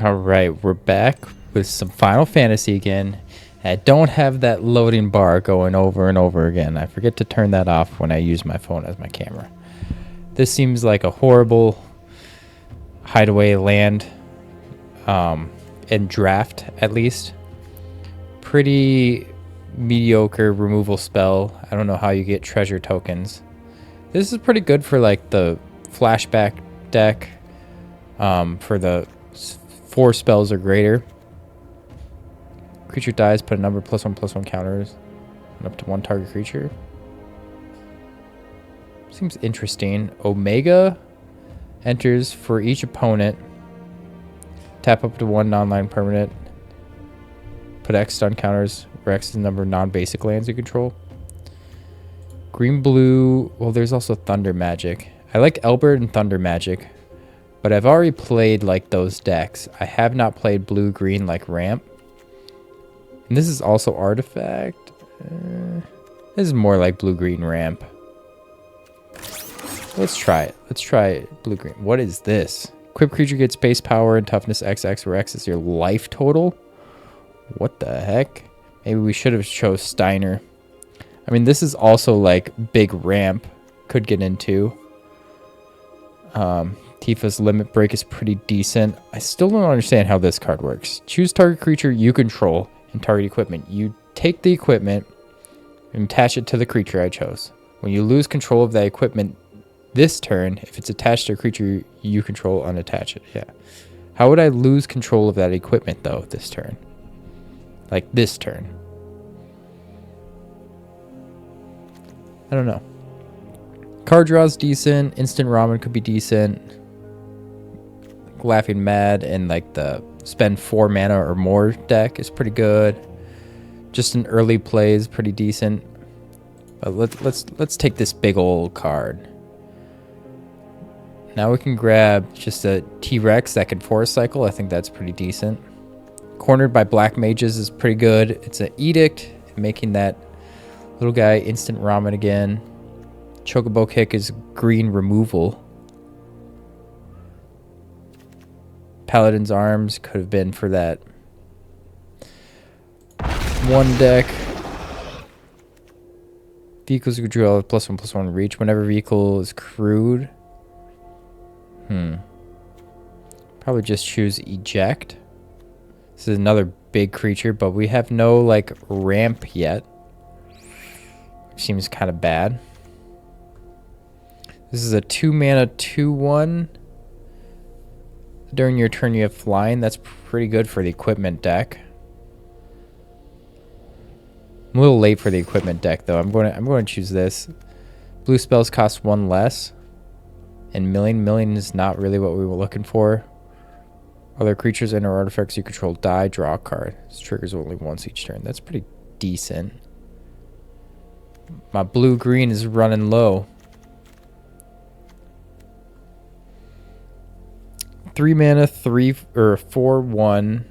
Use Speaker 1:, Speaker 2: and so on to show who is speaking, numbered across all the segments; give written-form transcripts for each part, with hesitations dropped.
Speaker 1: All right, we're back with some Final Fantasy again. I don't have that loading bar going over and over again. I forget to turn that off when I use my phone as my camera. This seems like a horrible hideaway land, and draft at least. Pretty mediocre removal spell. I don't know how you get treasure tokens. This is pretty good for like the flashback deck, for the 4 spells or greater. Creature dies, put a number +1/+1 counters and up to 1 target creature. Seems interesting. Omega enters for each opponent. Tap up to 1 non-land permanent. Put X stun counters, where X is the number of non-basic lands you control. Green blue. Well, there's also Thunder Magic. I like Elbert and Thunder Magic, but I've already played like those decks. I have not played blue green like Ramp. And this is also Artifact. This is more like blue green Ramp. Let's try it. Let's try blue green. What is this? Equip creature gets base power and toughness XX, where X is your life total. What the heck? Maybe we should have chose Steiner. I mean, this is also like big Ramp. Could get into. Tifa's Limit Break is pretty decent. I still don't understand how this card works. Choose target creature you control and target equipment. You take the equipment and attach it to the creature I chose. When you lose control of that equipment this turn, if it's attached to a creature you control, unattach it. Yeah. How would I lose control of that equipment though this turn? Like this turn. I don't know. Card draw's decent. Instant Ramen could be decent. Laughing Mad and like the spend 4 mana or more deck is pretty good. Just an early play is pretty decent. But let's take this big old card. Now we can grab just a T-Rex that can Forest Cycle. I think that's pretty decent. Cornered by Black Mages is pretty good. It's an Edict, making that little guy instant Ramen again. Chocobo Kick is green removal. Paladin's Arms could have been for that one deck. Vehicles control +1/+1 reach. Whenever vehicle is crewed. Probably just choose Eject. This is another big creature, but we have no like ramp yet. Which seems kind of bad. This is a 2 mana 2/1. During your turn you have flying. That's pretty good for the equipment deck. I'm a little late for the equipment deck though. I'm going to choose this. Blue spells cost 1 less. And milling is not really what we were looking for. Other creatures and or artifacts you control die, draw a card. This triggers only once each turn. That's pretty decent. My blue green is running low. 3 mana, 3 or 4/1.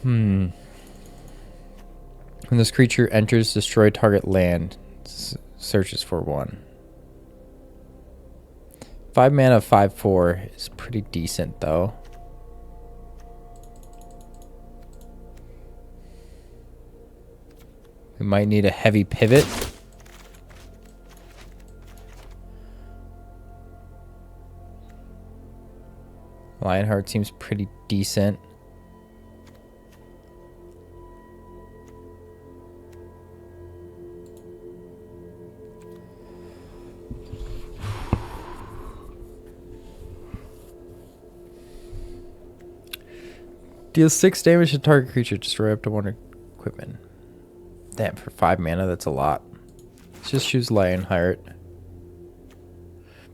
Speaker 1: When this creature enters, destroy target land. Searches for 1. 5 mana, 5/4 is pretty decent though. We might need a heavy pivot. Lionheart seems pretty decent. Deals 6 damage to target creature. Destroy up to 1 equipment. Damn, for 5 mana, that's a lot. Let's just choose Lionheart.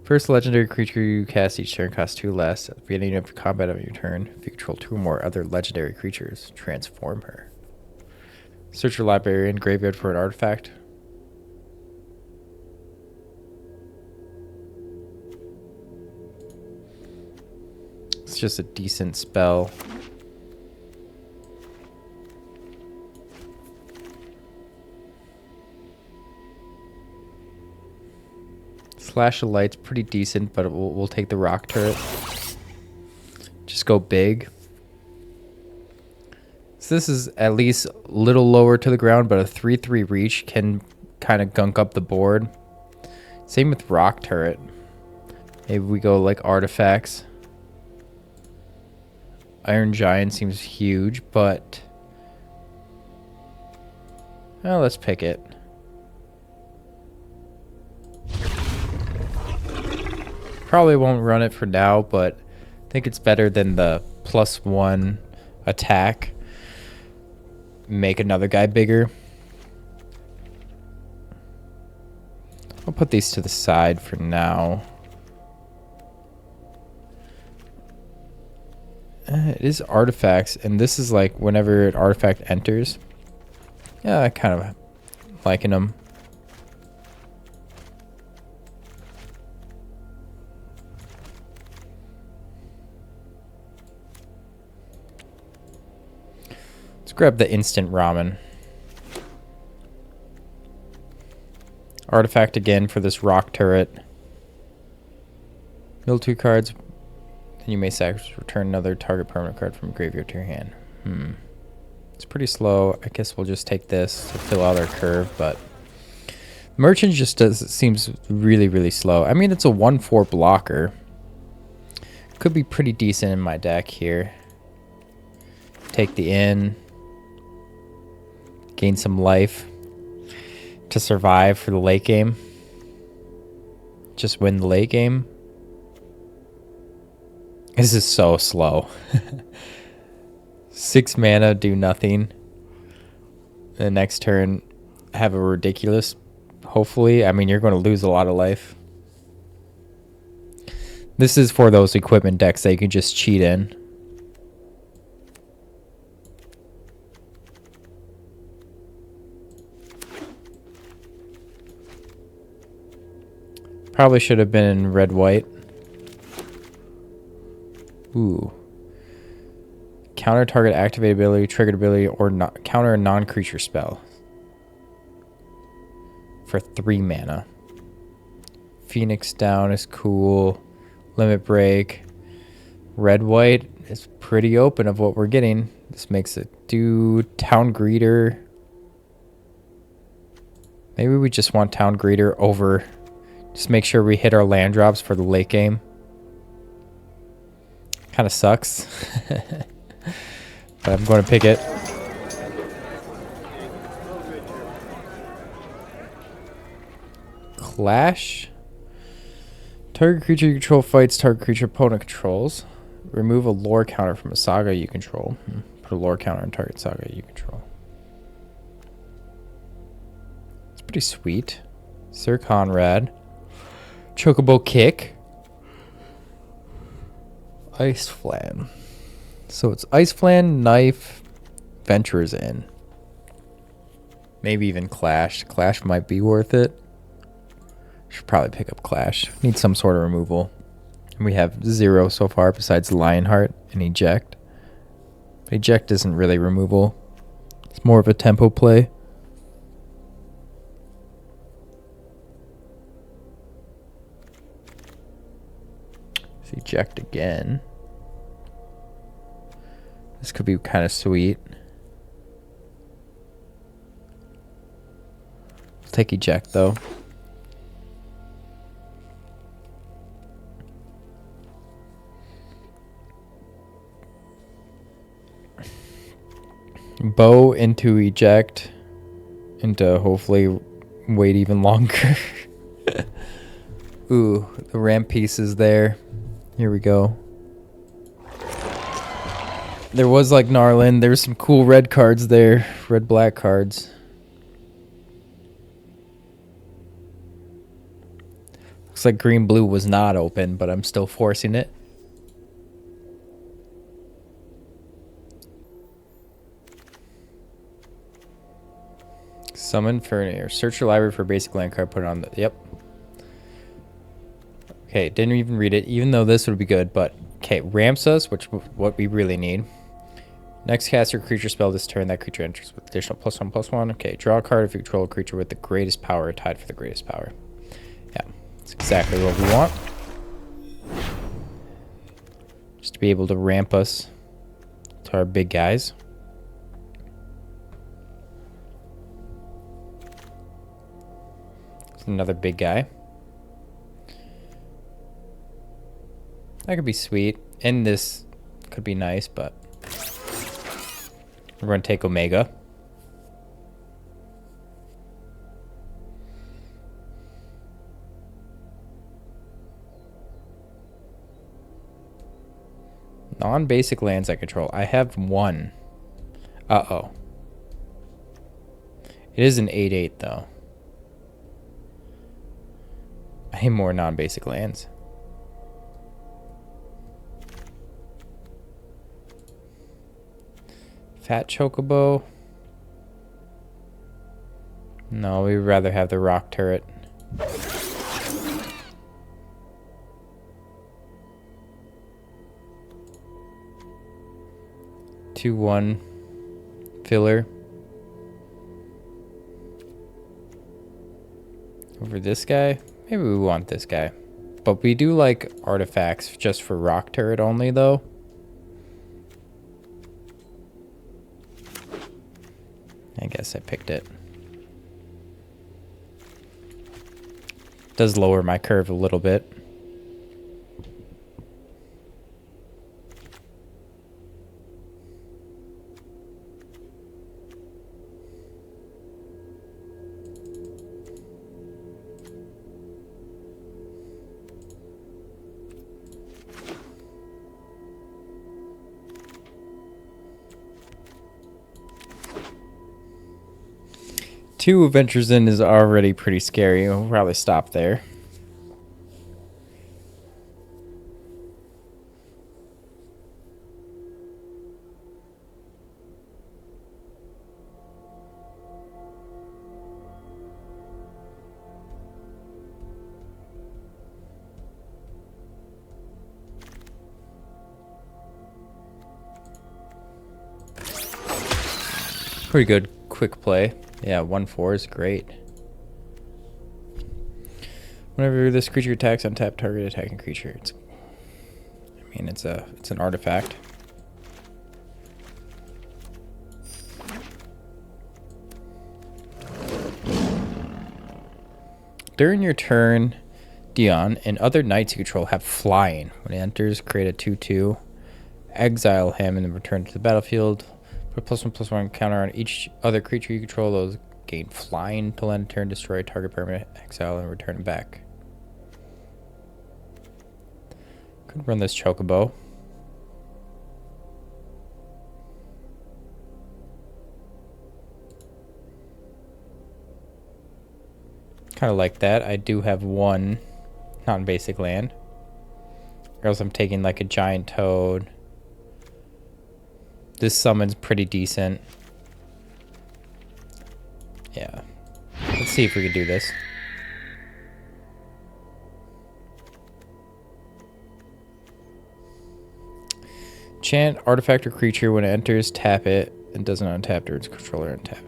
Speaker 1: First legendary creature you cast each turn costs 2 less. At the beginning of combat of your turn, if you control 2 or more other legendary creatures, transform her. Search your library and graveyard for an artifact. It's just a decent spell. Flash of Light's pretty decent, but we'll take the rock turret. go big. So this is at least a little lower to the ground, but a 3/3 reach can kind of gunk up the board. Same with rock turret. Maybe we go like artifacts. Iron Giant seems huge, but well, let's pick it. Probably won't run it for now, but I think it's better than the +1 attack. Make another guy bigger. I'll put these to the side for now. It is artifacts, and this is like whenever an artifact enters. Yeah, I kind of liking them. Let's grab the instant ramen. Artifact again for this rock turret. Mill 2 cards. Then you may return another target permanent card from graveyard to your hand. It's pretty slow. I guess we'll just take this to fill out our curve, but Merchant just seems really, really slow. I mean, it's a 1/4 blocker. Could be pretty decent in my deck here. Take the inn. Gain some life to survive for the late game. Just win the late game. This is so slow. 6 mana, do nothing. The next turn, have a ridiculous, hopefully. I mean, you're going to lose a lot of life. This is for those equipment decks that you can just cheat in. Probably should have been in red-white. Ooh. Counter target activate ability, triggered ability, or counter a non-creature spell. For 3 mana. Phoenix down is cool. Limit break. Red-white is pretty open of what we're getting. This makes it do Town Greeter. Maybe we just want Town Greeter over. Just make sure we hit our land drops for the late game. Kind of sucks. But I'm going to pick it. Clash. Target creature you control fights target creature opponent controls. Remove a lore counter from a saga you control. Put a lore counter on target saga you control. It's pretty sweet. Sir Conrad. Chocobo Kick. Ice Flan. So it's Ice Flan, Knife, Venturer's Inn. Maybe even Clash. Clash might be worth it. Should probably pick up Clash. Need some sort of removal. And we have 0 so far besides Lionheart and Eject. But Eject isn't really removal. It's more of a tempo play. Let's eject again. This could be kind of sweet. Let's take eject though. Bow into eject. Into hopefully wait even longer. Ooh, the ramp piece is there. Here we go. There was like Gnarlin. There's some cool red cards there. Red-black cards. Looks like green-blue was not open, but I'm still forcing it. Summon Furnier. Search your library for a basic land card. Put it on the... Yep. Okay, didn't even read it, even though this would be good, but... Okay, ramps us, which what we really need. Next cast your creature spell this turn. That creature enters with additional +1/+1. Okay, draw a card if you control a creature with the greatest power, tied for the greatest power. Yeah, that's exactly what we want. Just to be able to ramp us to our big guys. There's another big guy. That could be sweet. And this could be nice, but we're going to take Omega. Non-basic lands I control. I have one. Uh-oh. It is an 8/8 though. I need more non-basic lands. Fat Chocobo. No, we'd rather have the rock turret. 2/1 filler. Over this guy? Maybe we want this guy. But we do like artifacts just for rock turret only though. I guess I picked it. Does lower my curve a little bit. Two adventures in is already pretty scary. We'll probably stop there. Pretty good quick play. Yeah, 1/4 is great. Whenever this creature attacks, untap target attacking creature. It's an artifact. During your turn, Dion and other knights you control have flying. When it enters, create a 2/2. Exile him and then return to the battlefield. Put +1/+1 counter on each other creature you control. Those gain flying till end of turn, destroy target permanent, exile, and return it back. Could run this Chocobo. Kind of like that. I do have one non-basic land. Or else I'm taking like a giant toad. This summon's pretty decent. Yeah. Let's see if we can do this. Chant artifact or creature when it enters, tap it, and doesn't untap during its controller untap.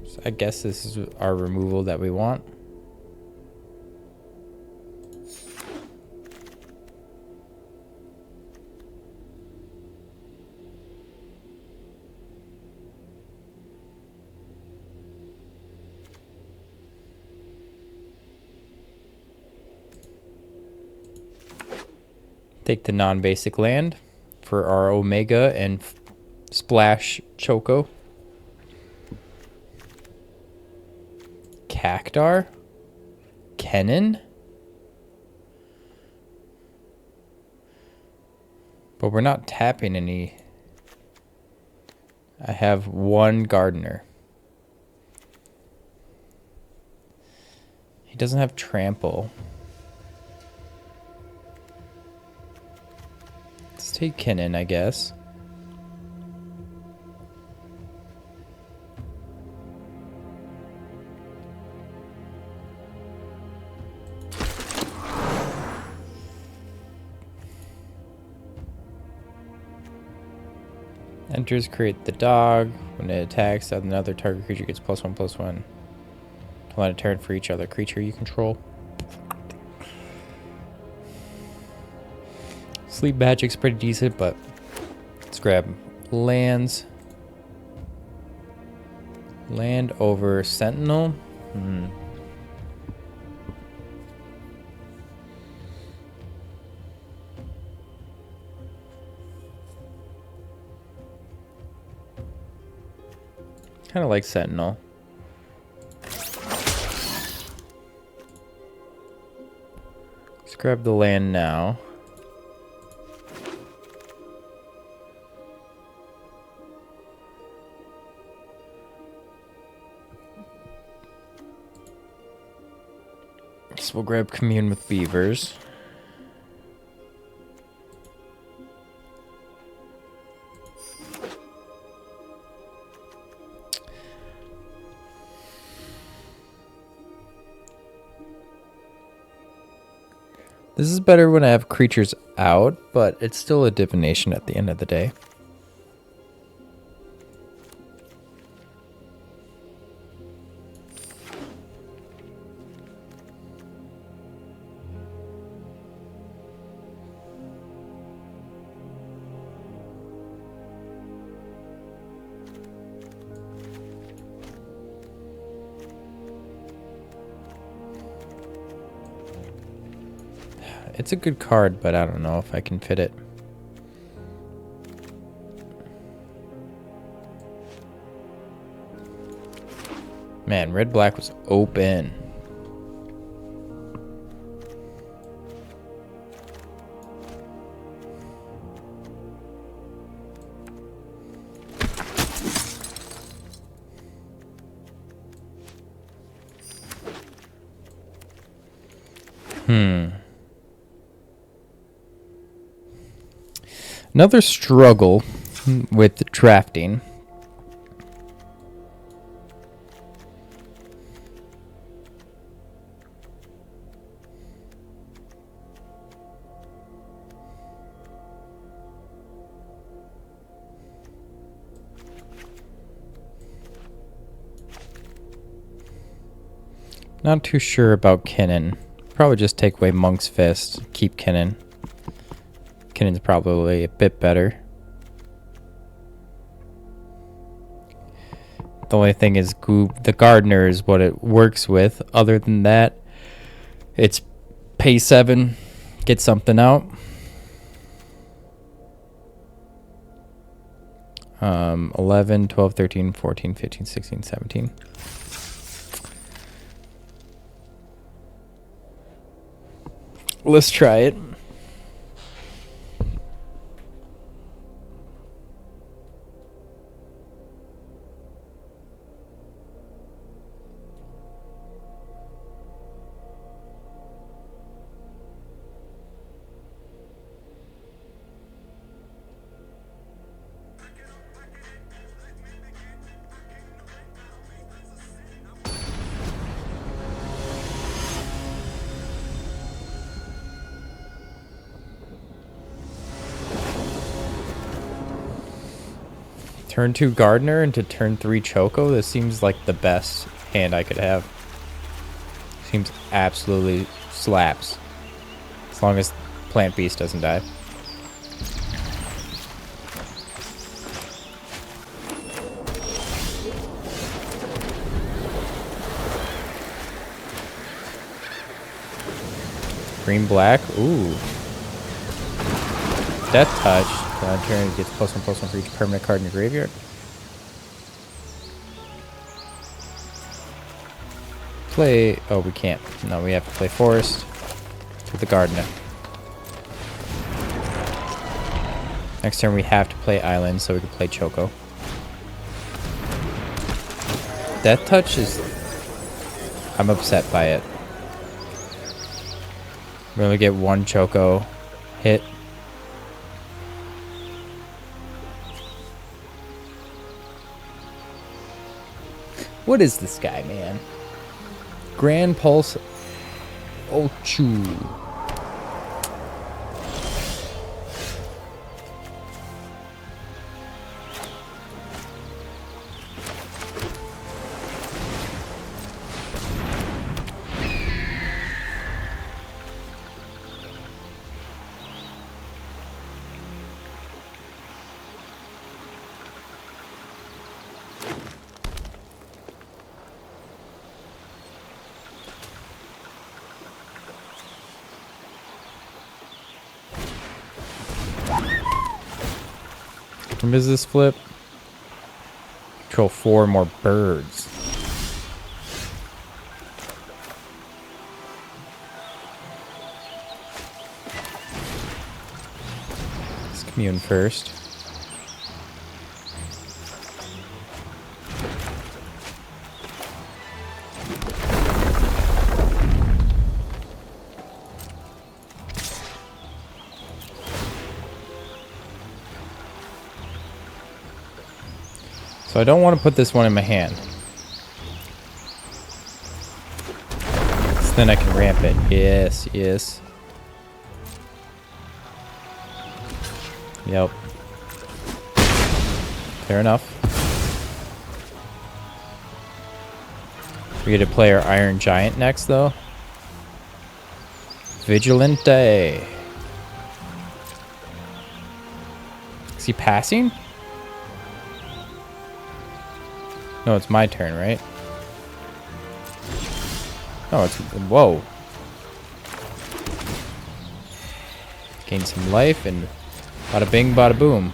Speaker 1: So I guess this is our removal that we want. Take the non-basic land for our Omega and splash Choco. Cactar? Kennen? But we're not tapping any. I have one Gardener. He doesn't have trample. Let's take Kennen, I guess. Enters, create the dog. When it attacks, another target creature gets +1/+1. Let a turn for each other creature you control. Sleep Magic's pretty decent, but let's grab lands. Land over Sentinel. Kind of like Sentinel. Let's grab the land now. So we'll grab Commune with Beavers. This is better when I have creatures out, but it's still a divination at the end of the day. It's a good card, but I don't know if I can fit it. Man, red-black was open. Another struggle with drafting. Not too sure about Kinnan. Probably just take away Monk's Fist, keep Kinnan. Kinnan's probably a bit better. The only thing is the Gardener is what it works with. Other than that, it's pay 7, get something out. 11, 12, 13, 14, 15, 16, 17. Let's try it. Turn 2 Gardener into turn 3 Choco. This seems like the best hand I could have. Seems absolutely slaps. As long as Plant Beast doesn't die. Green black. Ooh. Death Touch. Turn gets +1/+1 for each permanent card in your graveyard. Play. Oh, we can't. No, we have to play Forest with the Gardener. Next turn, we have to play Island so we can play Choco. Death Touch is. I'm upset by it. We only get 1 Choco hit. What is this guy, man? Grand Pulse Ochu. spectrum is this flip? Control 4 more birds. Let's commune first. So I don't want to put this one in my hand. So then I can ramp it. Yes, yes. Yep. Fair enough. We get to play our Iron Giant next, though. Vigilante. Is he passing? No, it's my turn, right? No, it's... Whoa. Gain some life and... Bada bing, bada boom.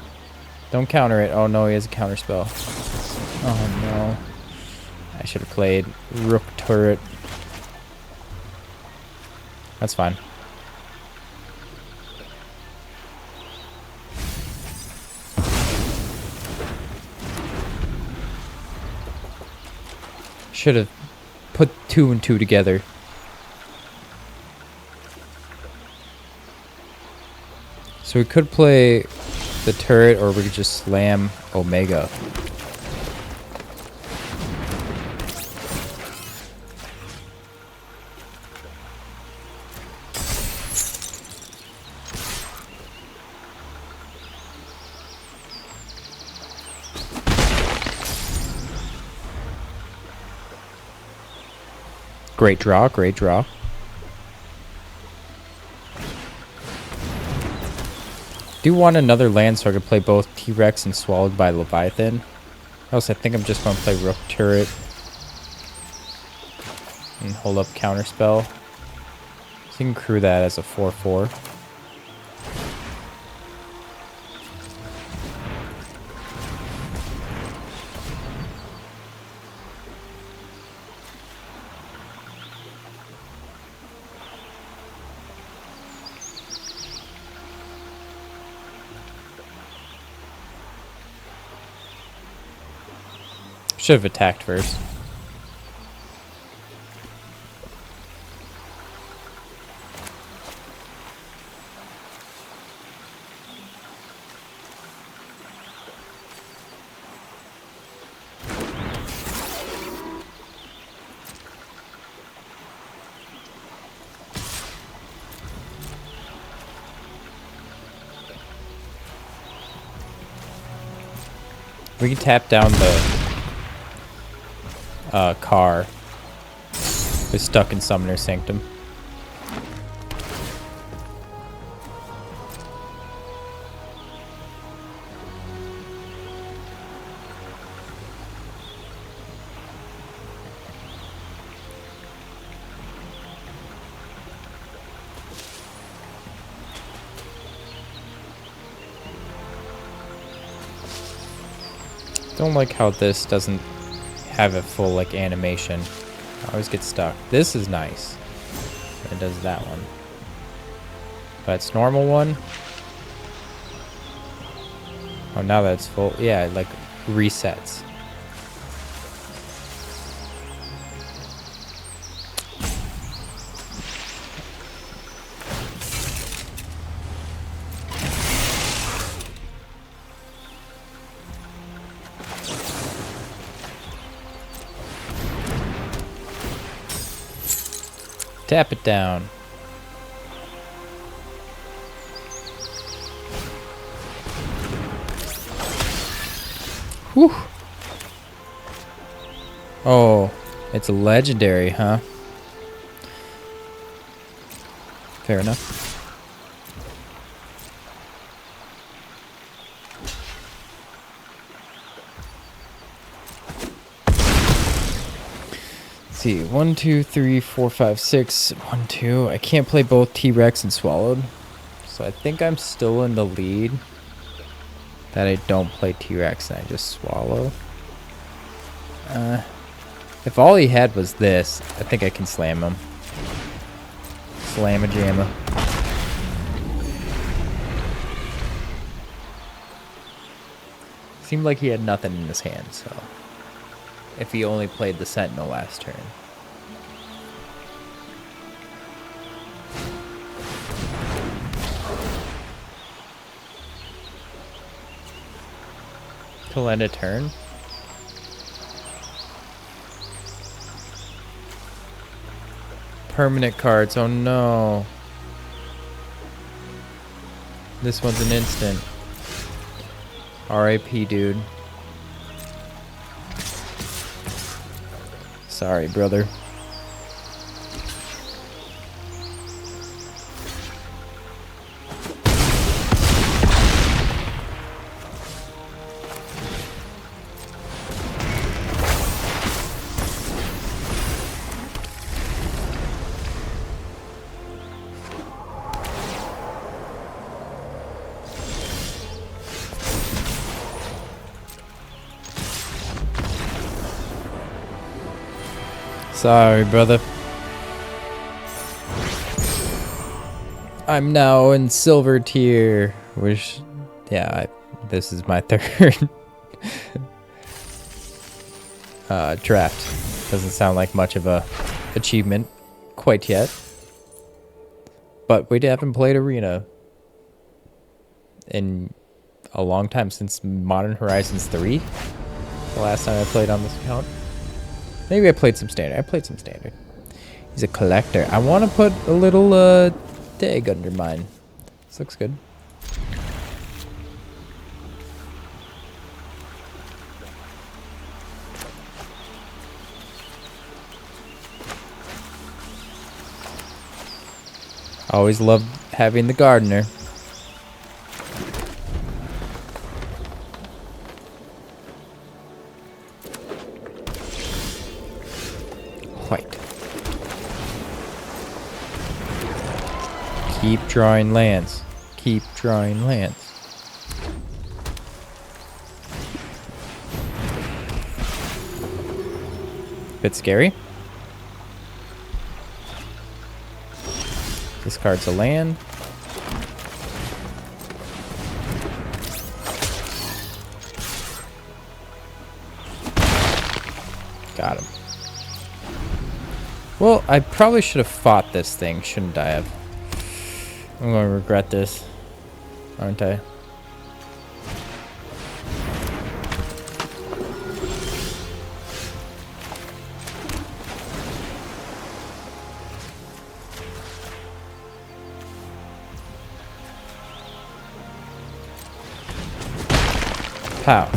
Speaker 1: Don't counter it. Oh no, he has a counter spell. Oh no. I should have played Rook Turret. That's fine. Should have put 2 and 2 together. So we could play the turret, or we could just slam Omega. Great draw, great draw. Do want another land so I could play both T-Rex and Swallowed by Leviathan. Else I think I'm just going to play Rook Turret and hold up Counterspell. So you can crew that as a 4/4. Should have attacked first. We can tap down the car. We're stuck in Summoner Sanctum. Don't like how this doesn't have a full like animation. I always get stuck. This is nice. It does that one. But it's normal one. Oh, now that's full. Yeah, it like resets. Tap it down. Whew. Oh, it's a legendary, huh? Fair enough. See, 1, 2, 3, 4, 5, 6. 1, 2. I can't play both T-Rex and Swallowed, so I think I'm still in the lead. that I don't play T-Rex and I just swallow. If all he had was this, I think I can slam him. Slamma-jamma. Seemed like he had nothing in his hand, so... If he only played the Sentinel last turn. To end a turn? Permanent cards, oh no. This one's an instant. RIP, dude. Sorry, brother. Sorry, brother. I'm now in silver tier. Which, yeah, this is my third draft. Doesn't sound like much of a achievement quite yet. But we haven't played Arena in a long time, since Modern Horizons 3. The last time I played on this account. Maybe I played some Standard. I played some Standard. He's a collector. I want to put a little dig under mine. This looks good. Always loved having the gardener. White. Keep drawing lands. Keep drawing lands. Bit scary. Discards a land. Got him. Well, I probably should have fought this thing, shouldn't I have? I'm going to regret this, aren't I? Pow.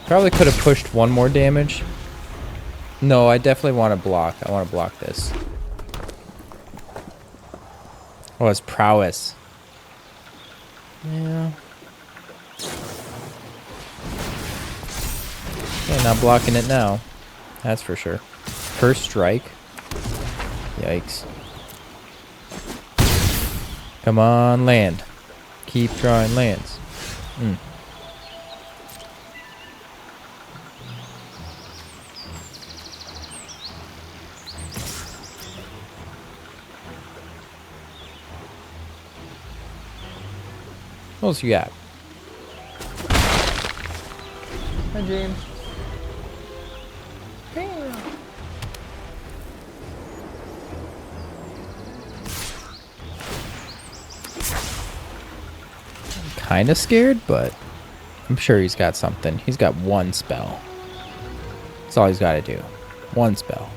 Speaker 1: Probably could have pushed one more damage. No, I definitely want to block. I want to block this. Oh, it's prowess. Yeah. Yeah, not blocking it now. That's for sure. First strike. Yikes. Come on, land. Keep drawing lands. What else you got? Hi, James. I'm kind of scared, but I'm sure he's got something. He's got one spell. That's all he's got to do. One spell.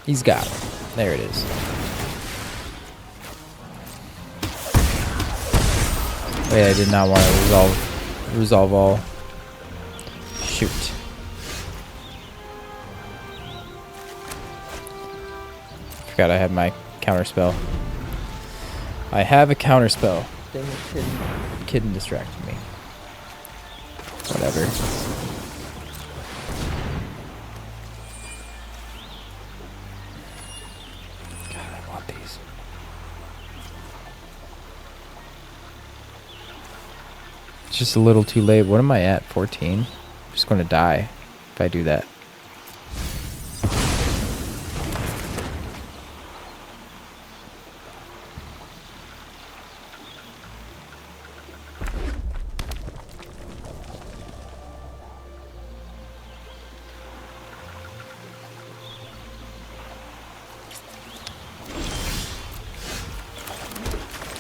Speaker 1: He's got it. There it is. Wait, I did not want to resolve all. Shoot. Forgot I had my counter spell. I have a counter spell. Dang it, kitten distracted me. Whatever. It's just a little too late. What am I at? 14? I'm just going to die if I do that.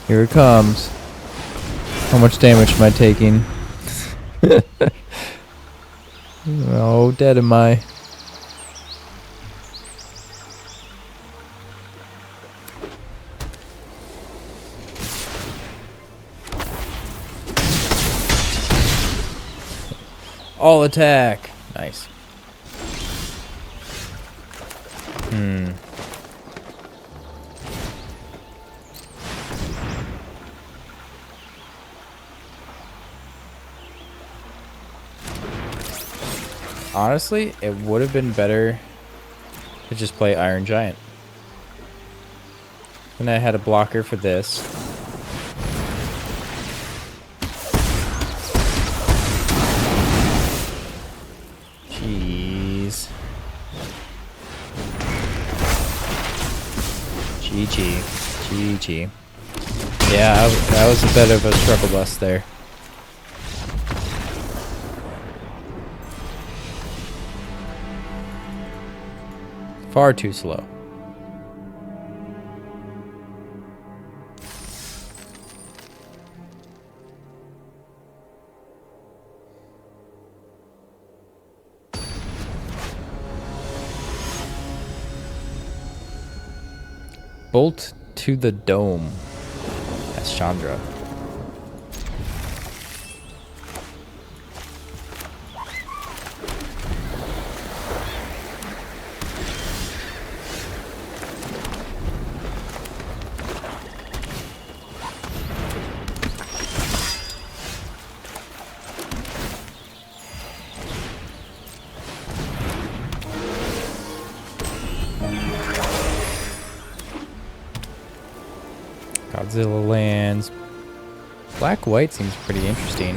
Speaker 1: Here it comes. How much damage am I taking? Oh, dead am I. All attack. Nice. Honestly, it would have been better to just play Iron Giant. Then I had a blocker for this. Jeez. GG. GG. Yeah, that was a bit of a struggle bus there. Far too slow. Bolt to the dome. That's Chandra. Godzilla lands. Black white seems pretty interesting.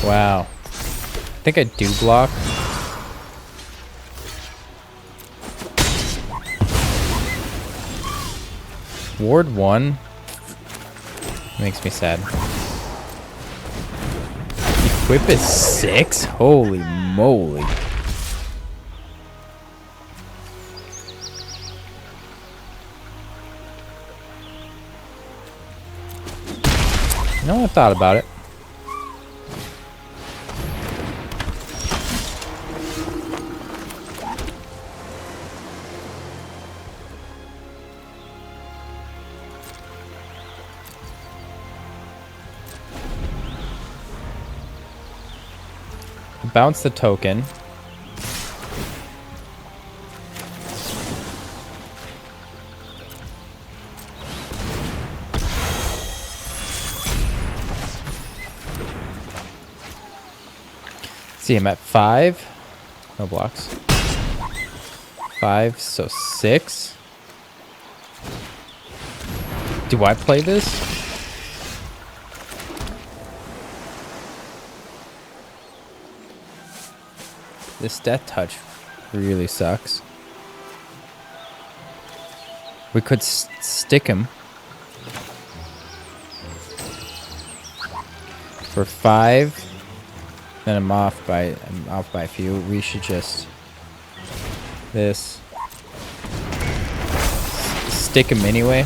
Speaker 1: Wow. I think I do block. Ward 1 makes me sad. Equip is 6? Holy moly. No, I thought about it. Bounce the token. See, I'm at 5. No blocks. 5, so 6. Do I play this? This death touch really sucks. We could stick him for 5. Then I'm off by a few. We should just this stick him anyway.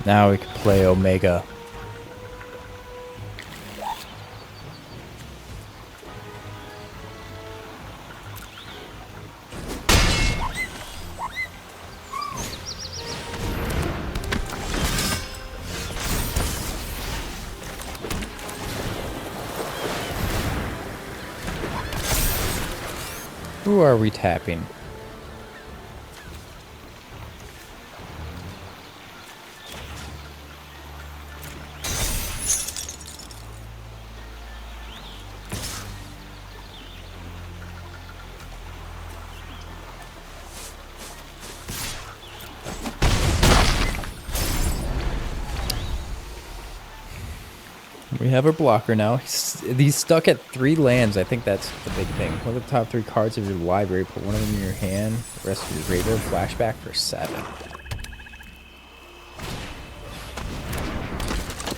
Speaker 1: Now we can play Omega. Who are we tapping? We have our blocker now. He's stuck at 3 lands. I think that's the big thing. One of the top 3 cards of your library. Put one of them in your hand. The rest of your graveyard. Flashback for 7.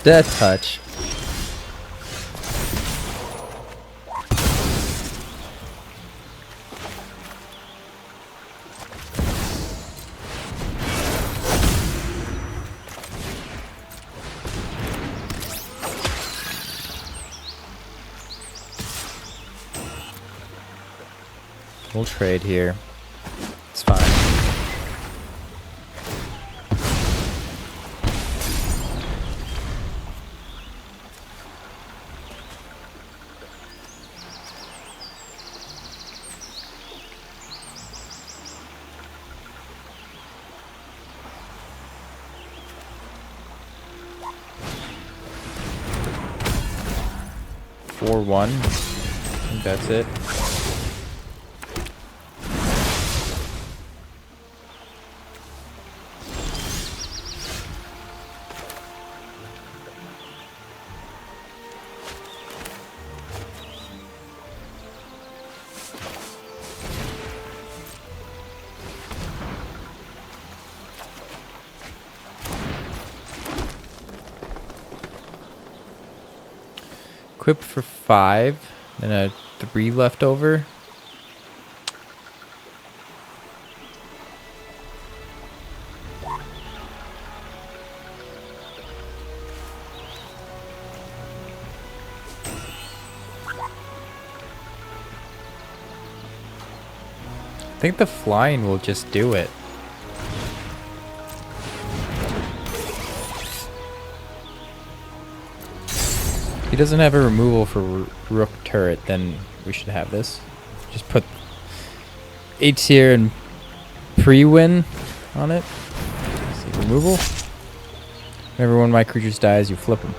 Speaker 1: Death touch. We'll trade here. It's fine. Four one. I think that's it. Equip for 5, and a 3 left over. I think the flying will just do it. If he doesn't have a removal for Rook turret, then we should have this. Just put H here and pre-win on it. See, removal. Whenever one of my creatures dies, you flip them.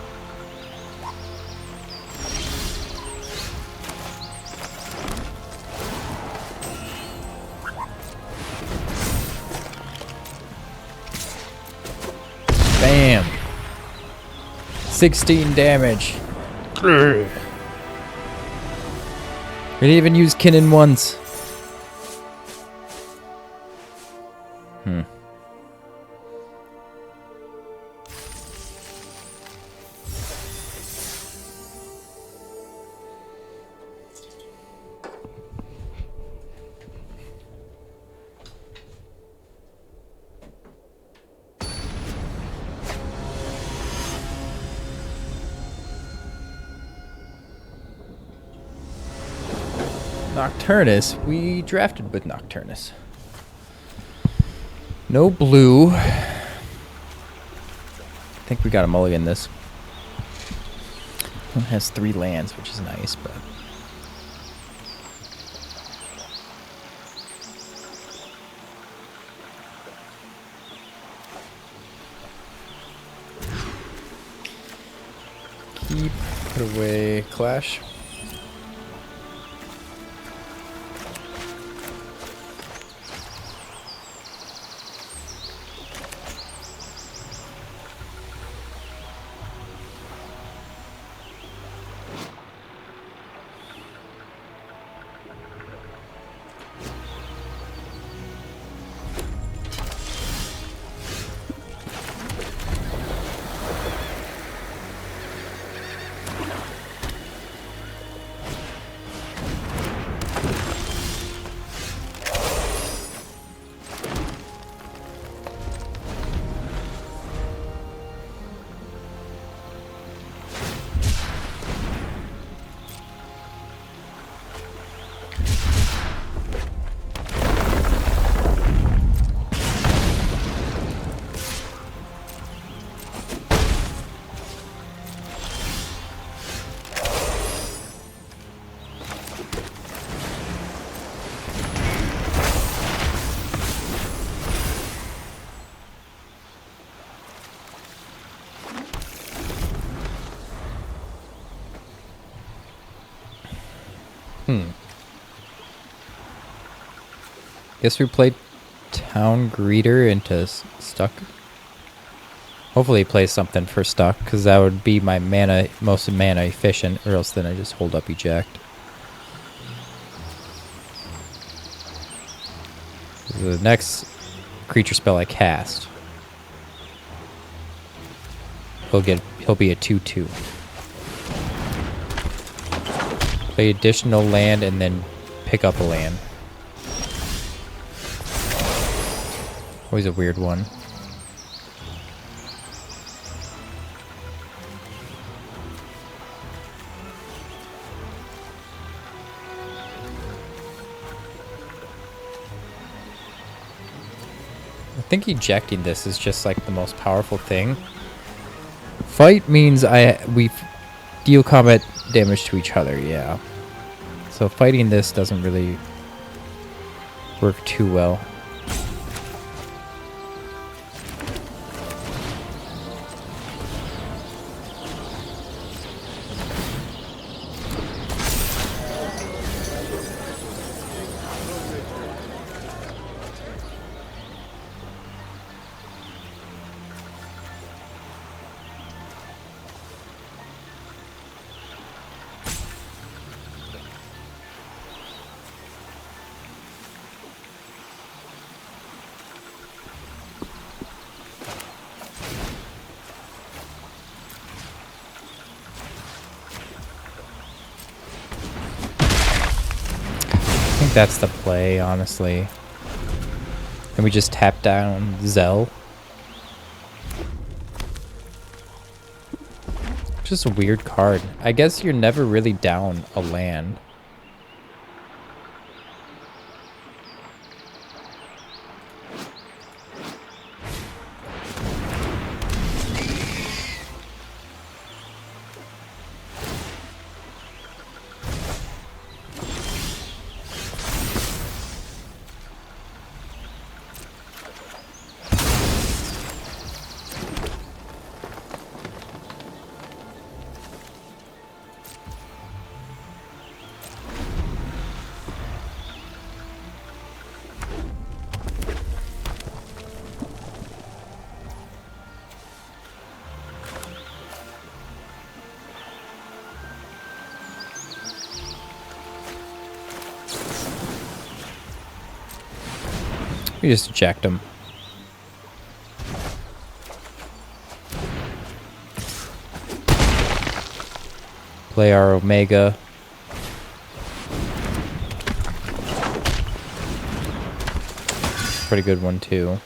Speaker 1: Bam! 16 damage. We didn't even use Kinnan once. Nocturnus. We drafted with Nocturnus. No blue. I think we got a mulligan this. One has 3 lands, which is nice, but... Keep, put away Clash. Guess we played Town Greeter into Stuck. Hopefully he plays something for stuck, because that would be my most mana efficient, or else then I just hold up eject. The next creature spell I cast, he'll be a 2/2. Play additional land and then pick up a land. Always a weird one. I think ejecting this is just like the most powerful thing. Fight means we deal combat damage to each other, yeah. So fighting this doesn't really work too well. I think that's the play, honestly. And we just tap down Zell. Just a weird card. I guess you're never really down a land. We just eject him. Play our Omega. Pretty good one too.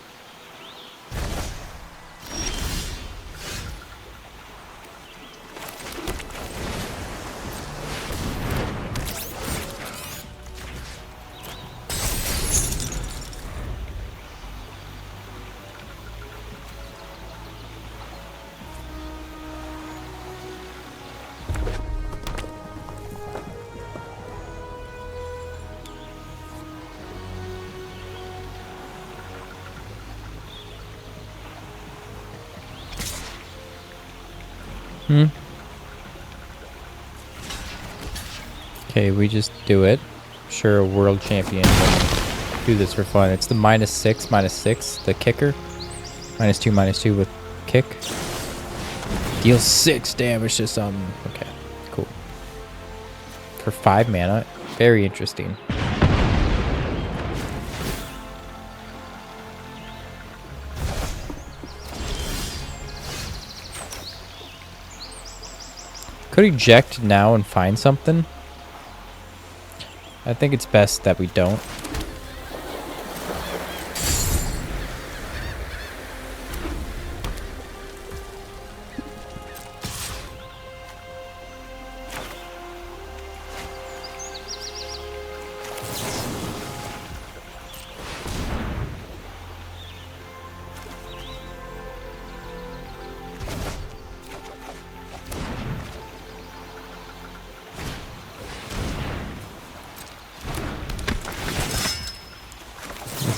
Speaker 1: Okay, we just do it. Sure, a world champion will do this for fun. It's the -6/-6, the kicker. -2/-2 with kick. Deals 6 damage to something. Okay, cool. For 5 mana. Very interesting. Could eject now and find something. I think it's best that we don't.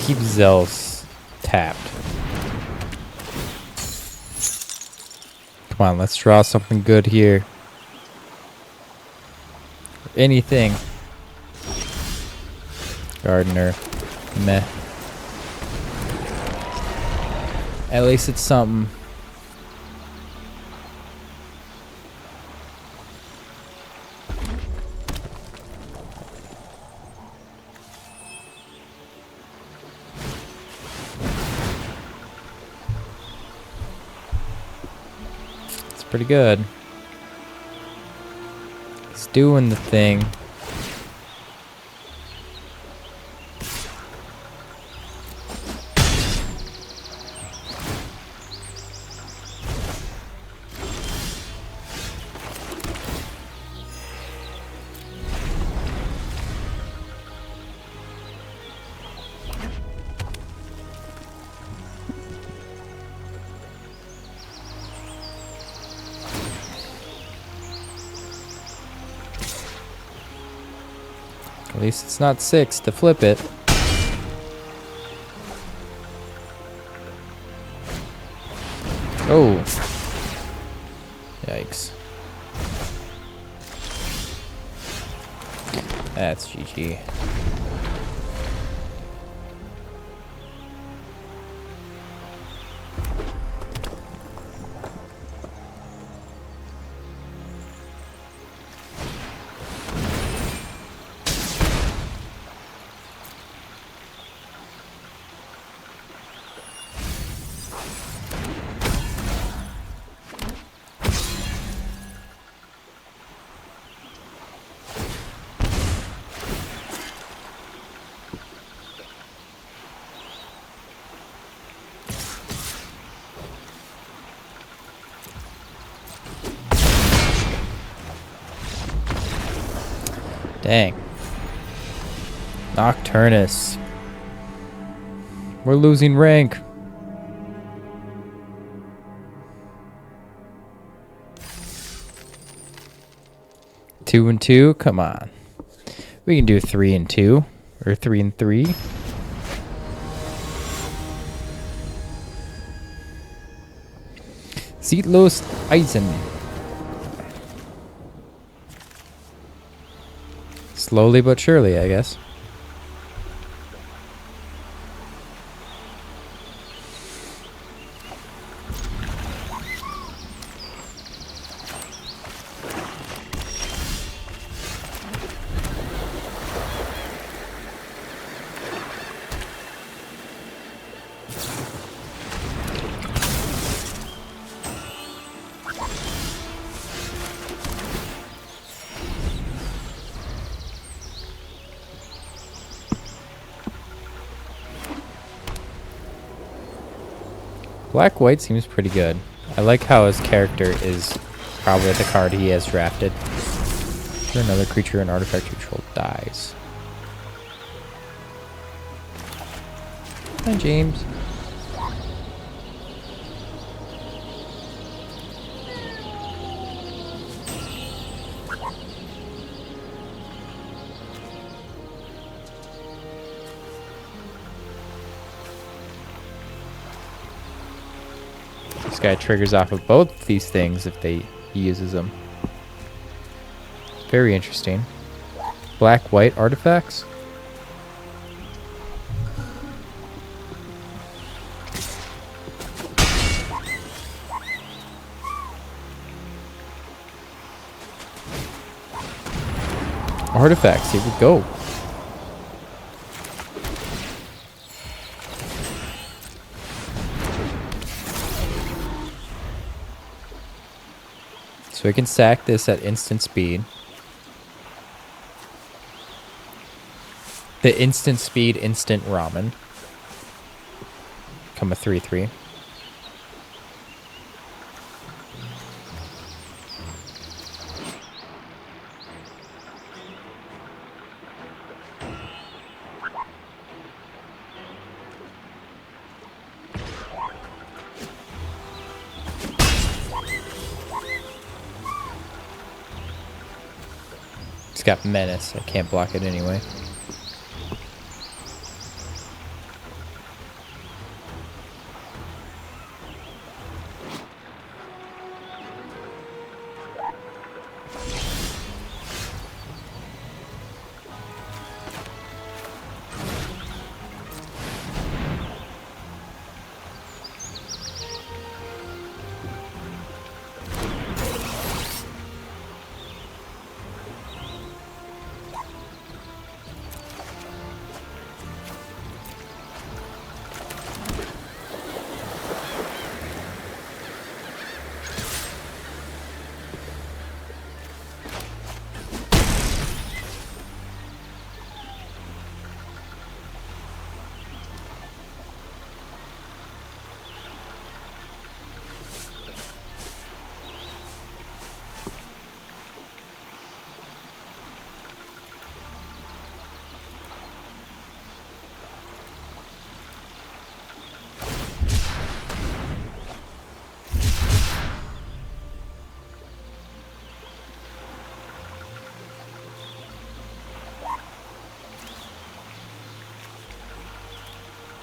Speaker 1: Keep Zell's tapped. Come on, let's draw something good here. Anything. Gardener. Meh. At least it's something. pretty good. He's doing the thing. At least it's not 6 to flip it. Oh. Yikes. That's GG. Dang. Nocturnus. We're losing rank. Two and 2? Come on. We can do 3 and 2. Or 3 and 3. Seatlos Eisen. Slowly but surely, I guess. Black-white seems pretty good. I like how his character is probably the card he has drafted. For another creature and artifact you control dies. Hi, James. This guy triggers off of both these things if he uses them. Very interesting. Black-white artifacts. Artifacts, here we go. So we can sack this at instant speed. The instant speed, instant ramen. Come a 3/3. It's got menace. I can't block it anyway.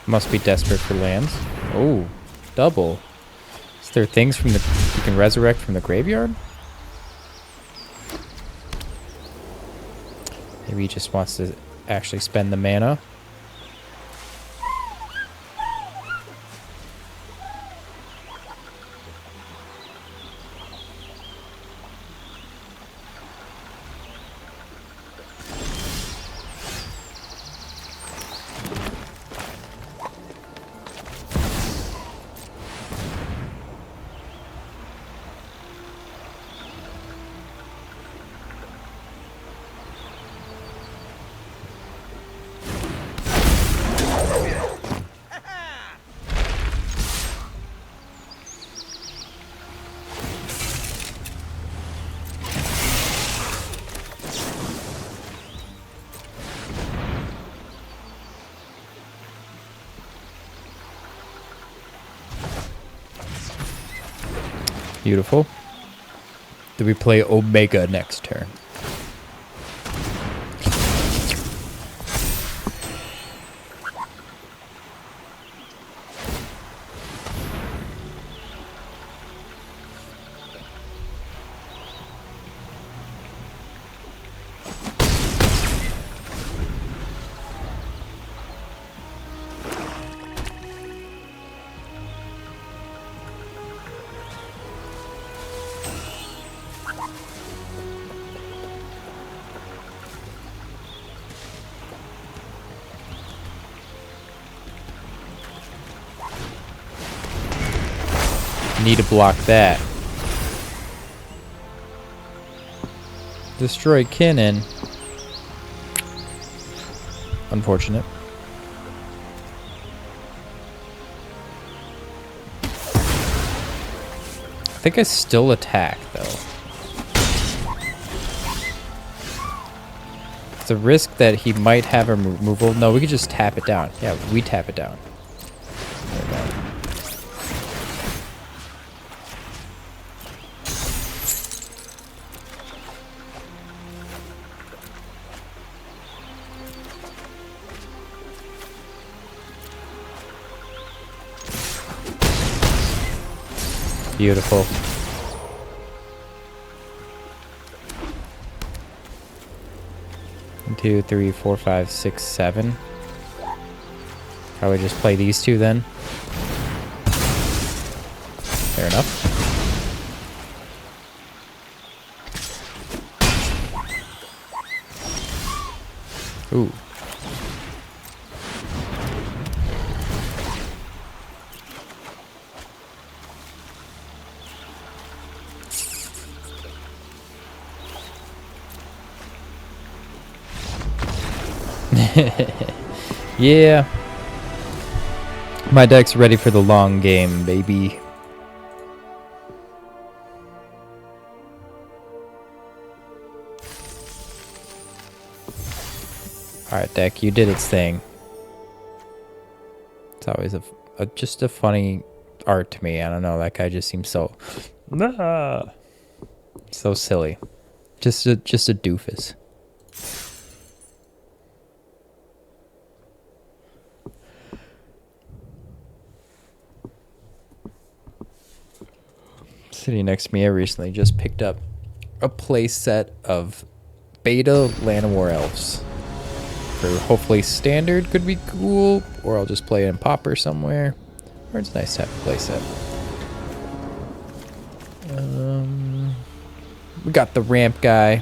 Speaker 1: Must be desperate for lands. Oh, double. Is there things from the you can resurrect from the graveyard? Maybe he just wants to actually spend the mana. Beautiful. Do we play Omega next turn? Need to block that. Destroy Kinnan. Unfortunate. I think I still attack, though. It's a risk that he might have a removal. No, we could just tap it down. Yeah, we tap it down. There we go. Beautiful. One, two, three, four, five, six, seven. Probably just play these two then. Fair enough. Ooh. Yeah. My deck's ready for the long game, baby. Alright, deck, you did its thing. It's always just a funny art to me. I don't know, that guy just seems so so silly. Just a doofus. Sitting next to me, I recently just picked up a play set of beta Land of War Elves. For hopefully standard could be cool, or I'll just play it in Pauper somewhere. Or it's nice to have a play set. We got the ramp guy.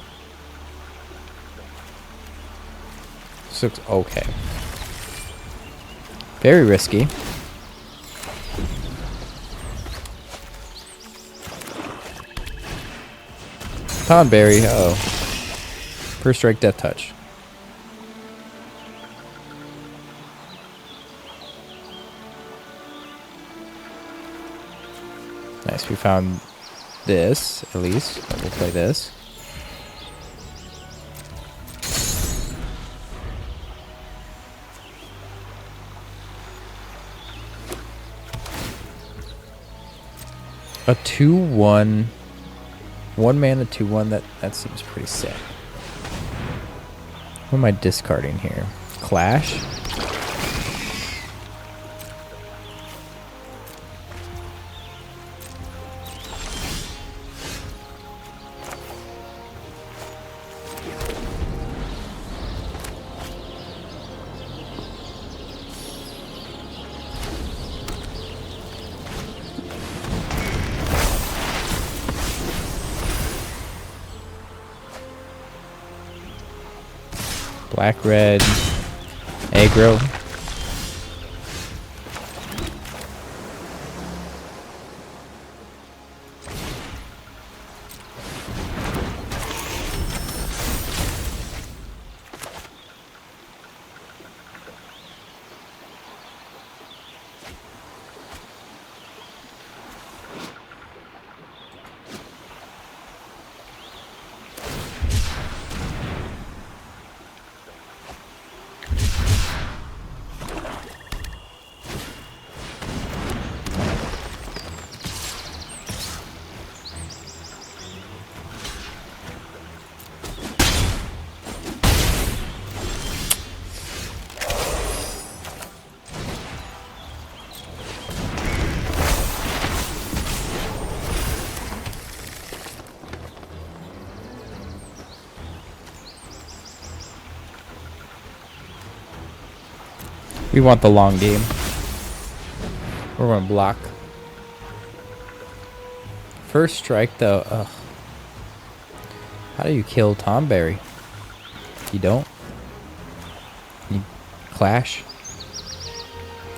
Speaker 1: This looks okay. Very risky. Tonberry, uh-oh. First strike, death touch. Nice, we found this, at least. We'll play this. A 2/1... One mana 2/1, that seems pretty sick. What am I discarding here? Clash? Black, red, aggro. We want the long game. We're going to block. First strike, though. Ugh. How do you kill Tomberry? You don't? You clash?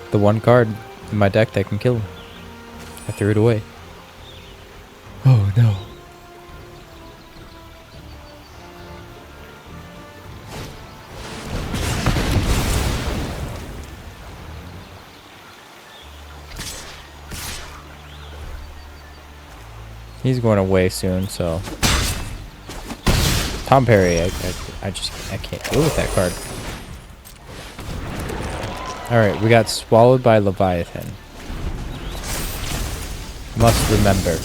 Speaker 1: The one card in my deck that can kill him. I threw it away. Oh, no. He's going away soon, so Tom Perry, I can't deal with that card. Alright, we got swallowed by Leviathan. Must remember.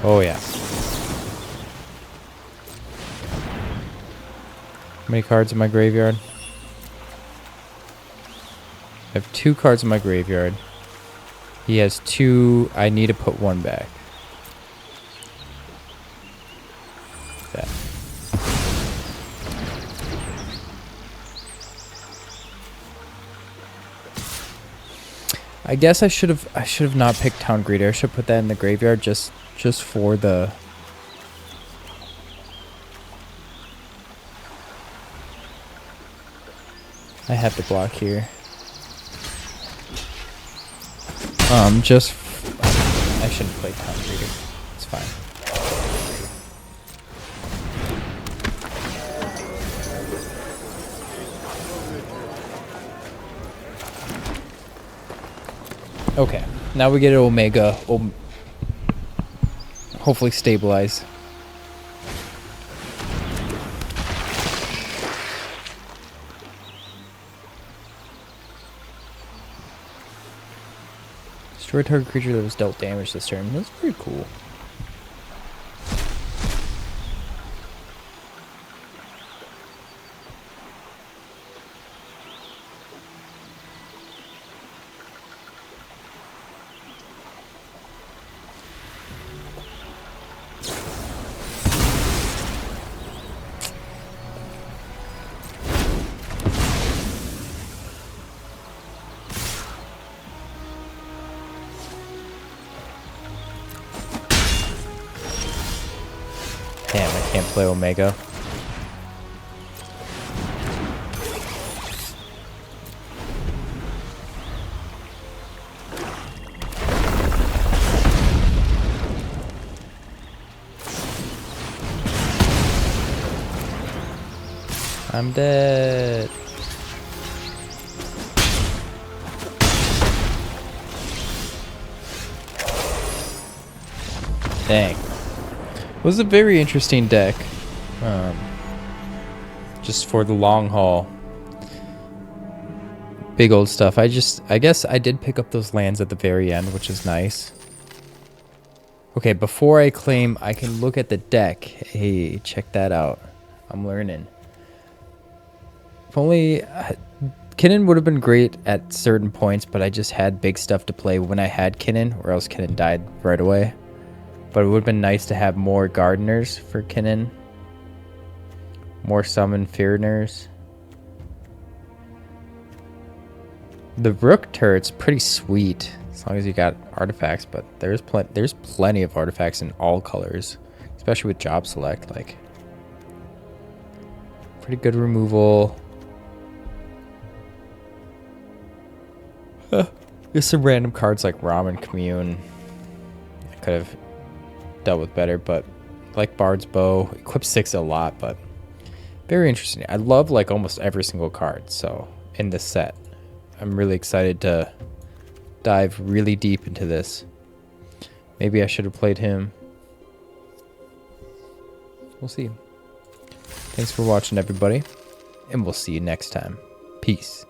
Speaker 1: Oh yeah. How many cards in my graveyard? I have 2 cards in my graveyard. He has 2. I need to put 1 back. That. I guess I should have not picked Town Greeter. I should put that in the graveyard just for the. I have to block here. I shouldn't play Town Greeter. It's fine. Okay, now we get an Omega. Hopefully stabilize. Destroy target creature that was dealt damage this turn. That's pretty cool. Damn, I can't play Omega. I'm dead. Dang. It was a very interesting deck. Just for the long haul. Big old stuff. I guess I did pick up those lands at the very end, which is nice. Okay, before I claim, I can look at the deck. Hey, check that out. I'm learning. If only Kinnan would have been great at certain points, but I just had big stuff to play when I had Kinnan, or else Kinnan died right away. But it would have been nice to have more Gardeners for Kinnan. More Summon Fearners. The Rook turret's pretty sweet. as long as you got artifacts. But there's plenty of artifacts in all colors, especially with job select. Like, pretty good removal. There's some random cards like Ramen Commune. I could have dealt with better, but like Bard's Bow, equip 6 a lot, but very interesting. I love like almost every single card so in this set. I'm really excited to dive really deep into this. Maybe I should have played him. We'll see. Thanks for watching, everybody, and we'll see you next time. Peace.